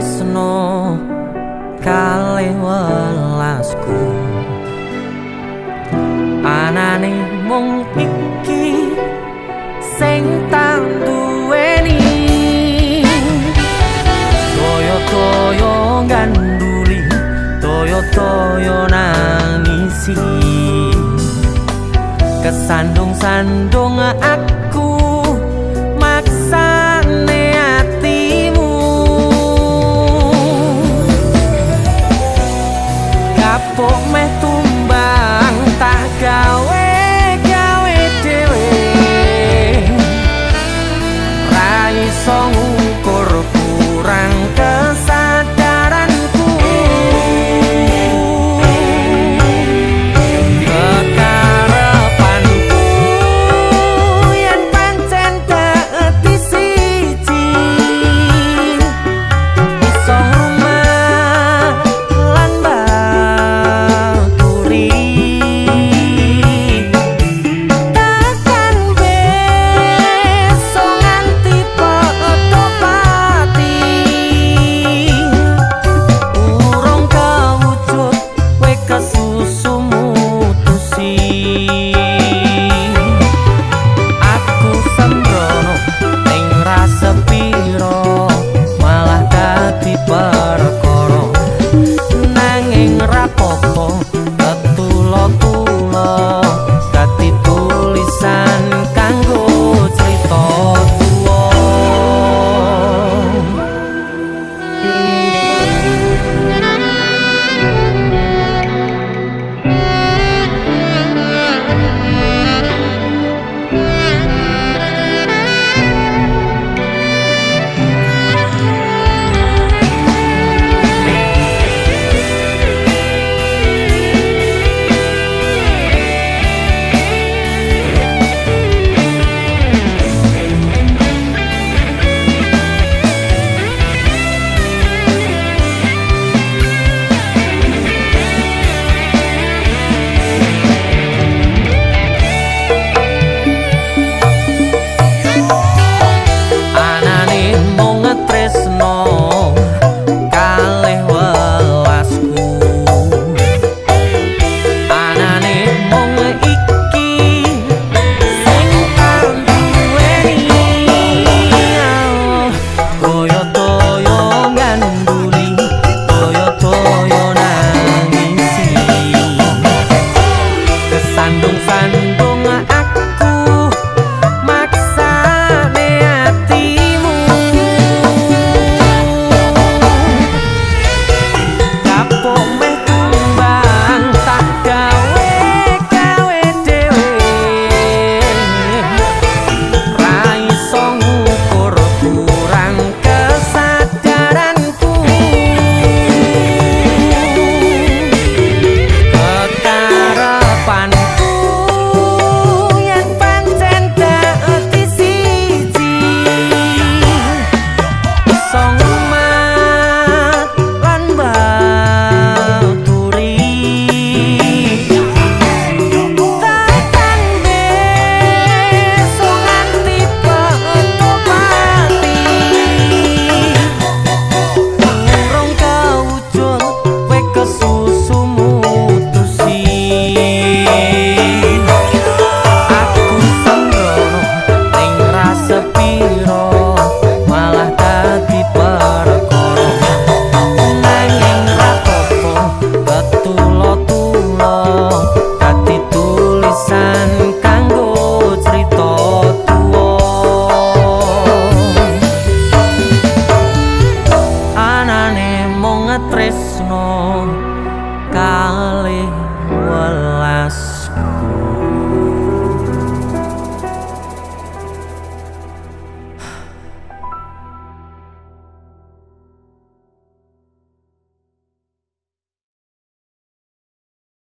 tresno kalih welasku anane mung iki sing tak duweni toyo-toyo ganduli toyo-toyo nangisi kesandung-sandung aku maksane atimu kapok meh tumbang tak gawe dhewe ra iso ngukur kurang kesadaranku kekarepanku yen pancen dadi siji iso rumah lan baturi takkan besok nganti poto pati urung kewujud kowe kesusu mutusi aku sembrono ning rasa piro malah dadi perkara nanging rapopo ketulo-tulo dadi tulisan kanggo crita tuwa anane mung tresno kalih welasku anane mung iki sing tak duweni toyo-toyo ganduli toyo-toyo nangisi kesandung-sandung aku maksane atimu kapok meh tumbang tak gawe dhewe ra iso ngukur kurang kesadaranku kekarepanku yen pancen dadi siji iso ngumat lan baturi takkan besok nganti poto pati urung kewujud kowe kesusu mutusi aku sembrono ning rasa piro malah dadi perkara nanging rapopo ketulo-tulo dadi tulisan kanggo crita tuwa anane mung tresno kalih welas